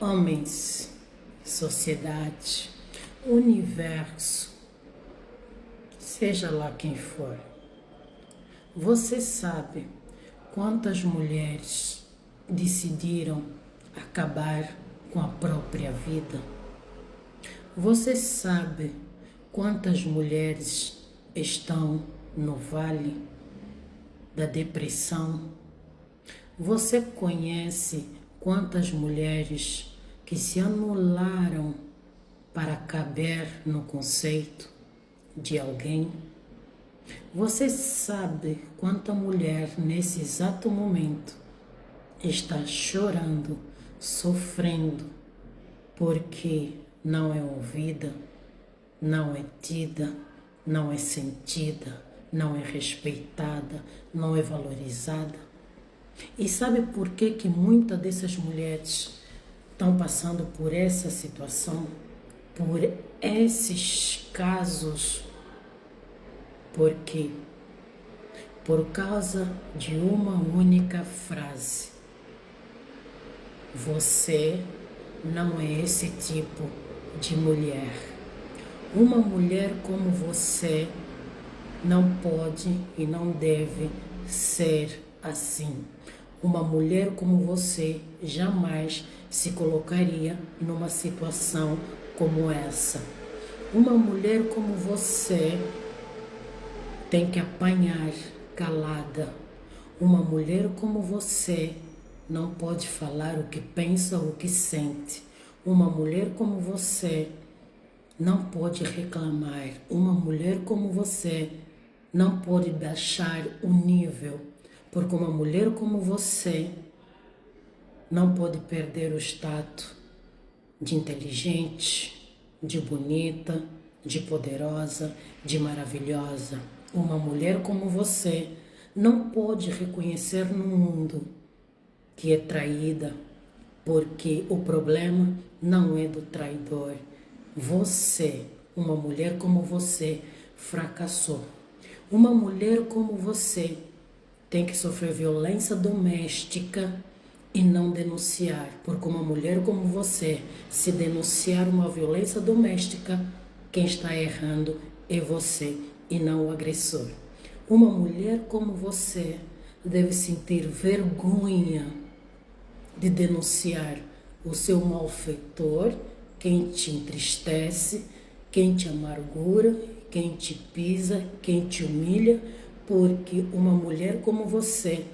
Homens, sociedade, universo, seja lá quem for. Você sabe quantas mulheres decidiram acabar com a própria vida? Você sabe quantas mulheres estão no vale da depressão? Você conhece quantas mulheres que se anularam para caber no conceito de alguém? Você sabe quanta mulher nesse exato momento está chorando, sofrendo, porque não é ouvida, não é tida, não é sentida, não é respeitada, não é valorizada? E sabe por que muitas dessas mulheres estão passando por essa situação, por esses casos? Por quê? Por causa de uma única frase: você não é esse tipo de mulher. Uma mulher como você não pode e não deve ser assim. Uma mulher como você jamais se colocaria numa situação como essa. Uma mulher como você tem que apanhar calada. Uma mulher como você não pode falar o que pensa ou o que sente. Uma mulher como você não pode reclamar. Uma mulher como você não pode baixar o nível, porque uma mulher como você não pode perder o status de inteligente, de bonita, de poderosa, de maravilhosa. Uma mulher como você não pode reconhecer no mundo que é traída, porque o problema não é do traidor. Você, uma mulher como você, fracassou. Uma mulher como você tem que sofrer violência doméstica e não denunciar, porque uma mulher como você, se denunciar uma violência doméstica, quem está errando é você e não o agressor. Uma mulher como você deve sentir vergonha de denunciar o seu malfeitor, quem te entristece, quem te amargura, quem te pisa, quem te humilha, porque uma mulher como você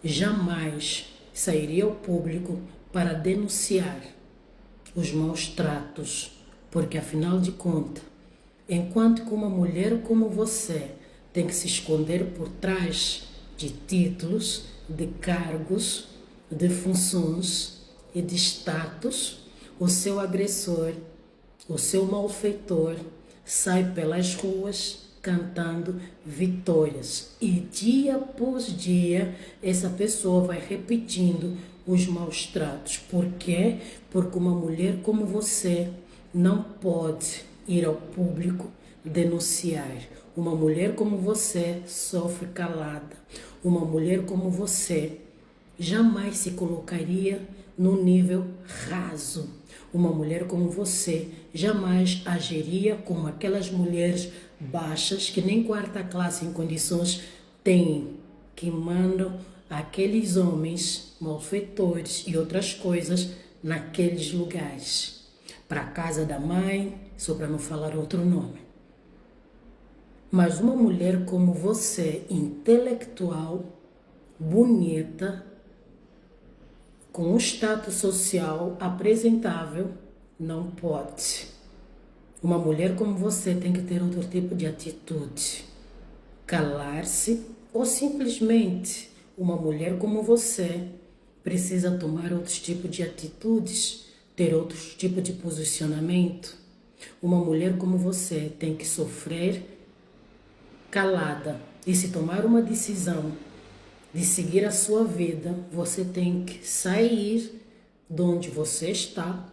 jamais sairia ao público para denunciar os maus tratos, porque afinal de contas, enquanto que uma mulher como você tem que se esconder por trás de títulos, de cargos, de funções e de status, o seu agressor, o seu malfeitor sai pelas ruas cantando vitórias. E dia após dia, essa pessoa vai repetindo os maus tratos. Por quê? Porque uma mulher como você não pode ir ao público denunciar. Uma mulher como você sofre calada. Uma mulher como você jamais se colocaria no nível raso. Uma mulher como você jamais agiria como aquelas mulheres baixas que nem quarta classe em condições têm, que mandam aqueles homens malfeitores e outras coisas naqueles lugares. Para a casa da mãe, só para não falar outro nome. Mas uma mulher como você, intelectual, bonita, com um status social apresentável, não pode. Uma mulher como você tem que ter outro tipo de atitude. Calar-se ou simplesmente uma mulher como você precisa tomar outros tipos de atitudes, ter outros tipos de posicionamento. Uma mulher como você tem que sofrer calada e se tomar uma decisão de seguir a sua vida, você tem que sair de onde você está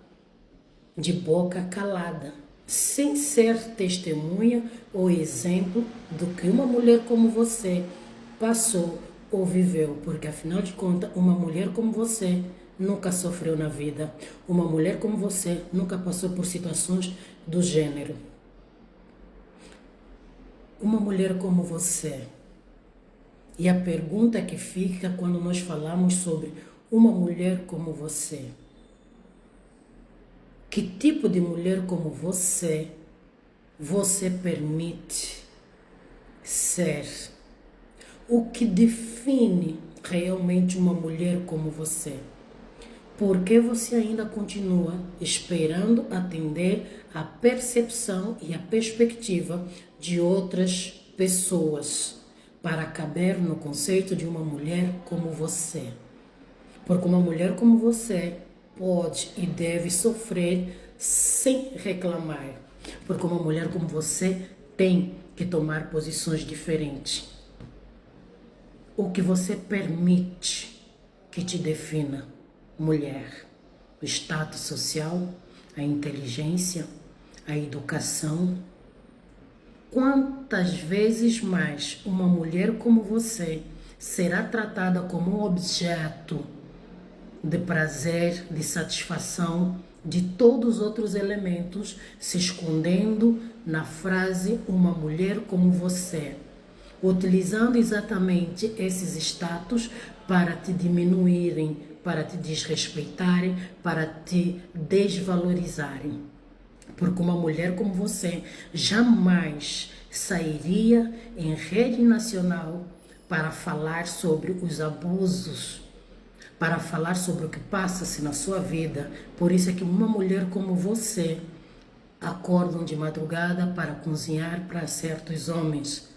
de boca calada, sem ser testemunha ou exemplo do que uma mulher como você passou ou viveu, porque afinal de contas, uma mulher como você nunca sofreu na vida. Uma mulher como você nunca passou por situações do gênero. Uma mulher como você. E a pergunta que fica quando nós falamos sobre uma mulher como você. Que tipo de mulher como você permite ser? O que define realmente uma mulher como você? Por que você ainda continua esperando atender à percepção e à perspectiva de outras pessoas para caber no conceito de uma mulher como você? Porque uma mulher como você pode e deve sofrer sem reclamar. Porque uma mulher como você tem que tomar posições diferentes. O que você permite que te defina? Mulher, o status social, a inteligência, a educação. Quantas vezes mais uma mulher como você será tratada como um objeto de prazer, de satisfação, de todos os outros elementos, se escondendo na frase uma mulher como você, utilizando exatamente esses status para te diminuírem, para te desrespeitarem, para te desvalorizarem. Porque uma mulher como você jamais sairia em rede nacional para falar sobre os abusos, para falar sobre o que passa-se na sua vida. Por isso é que uma mulher como você acorda de madrugada para cozinhar para certos homens.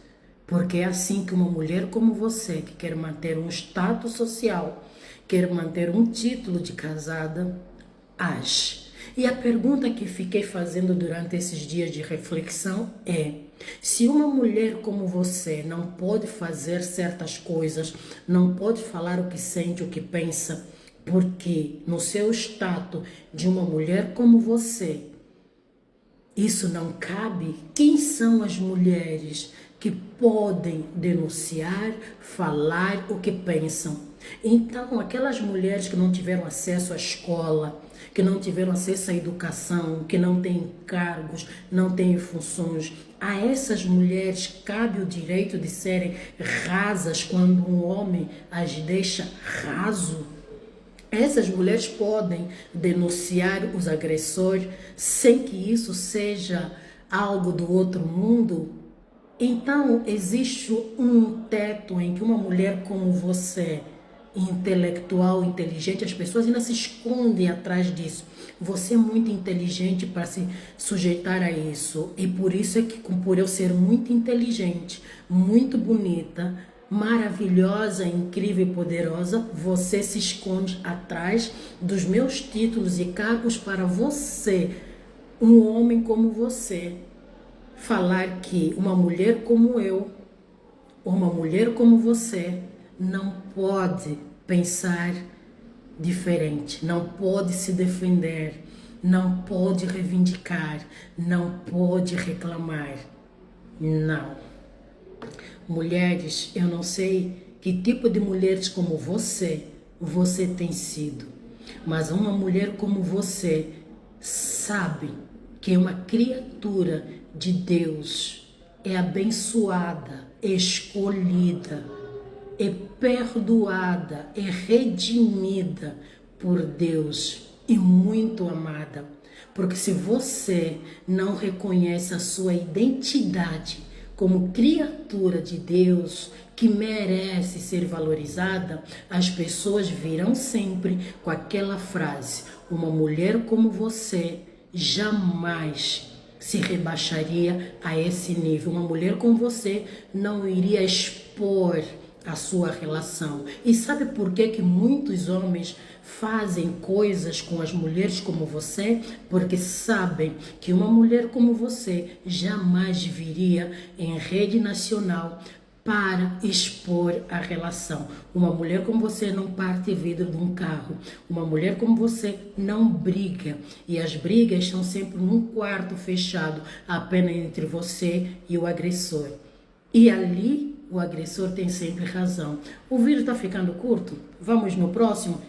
Porque é assim que uma mulher como você, que quer manter um status social, quer manter um título de casada, age. E a pergunta que fiquei fazendo durante esses dias de reflexão é: se uma mulher como você não pode fazer certas coisas, não pode falar o que sente, o que pensa, porque no seu status de uma mulher como você, isso não cabe, quem são as mulheres que podem denunciar, falar o que pensam? Então, aquelas mulheres que não tiveram acesso à escola, que não tiveram acesso à educação, que não têm cargos, não têm funções, a essas mulheres cabe o direito de serem rasas quando um homem as deixa raso? Essas mulheres podem denunciar os agressores sem que isso seja algo do outro mundo? Então, existe um teto em que uma mulher como você, intelectual, inteligente, as pessoas ainda se escondem atrás disso. Você é muito inteligente para se sujeitar a isso. E por isso é que, por eu ser muito inteligente, muito bonita, maravilhosa, incrível e poderosa, você se esconde atrás dos meus títulos e cargos para você, um homem como você, falar que uma mulher como eu, ou uma mulher como você, não pode pensar diferente, não pode se defender, não pode reivindicar, não pode reclamar. Não. Mulheres, eu não sei que tipo de mulheres como você tem sido, mas uma mulher como você sabe que é uma criatura de Deus, é abençoada, é escolhida, é perdoada, é redimida por Deus e muito amada. Porque se você não reconhece a sua identidade como criatura de Deus, que merece ser valorizada, as pessoas virão sempre com aquela frase: uma mulher como você jamais se rebaixaria a esse nível. Uma mulher como você não iria expor a sua relação. E sabe por que muitos homens fazem coisas com as mulheres como você? Porque sabem que uma mulher como você jamais viria em rede nacional para expor a relação. Uma mulher como você não parte vidro de um carro. Uma mulher como você não briga. E as brigas são sempre num quarto fechado, apenas entre você e o agressor. E ali o agressor tem sempre razão. O vídeo está ficando curto? Vamos no próximo?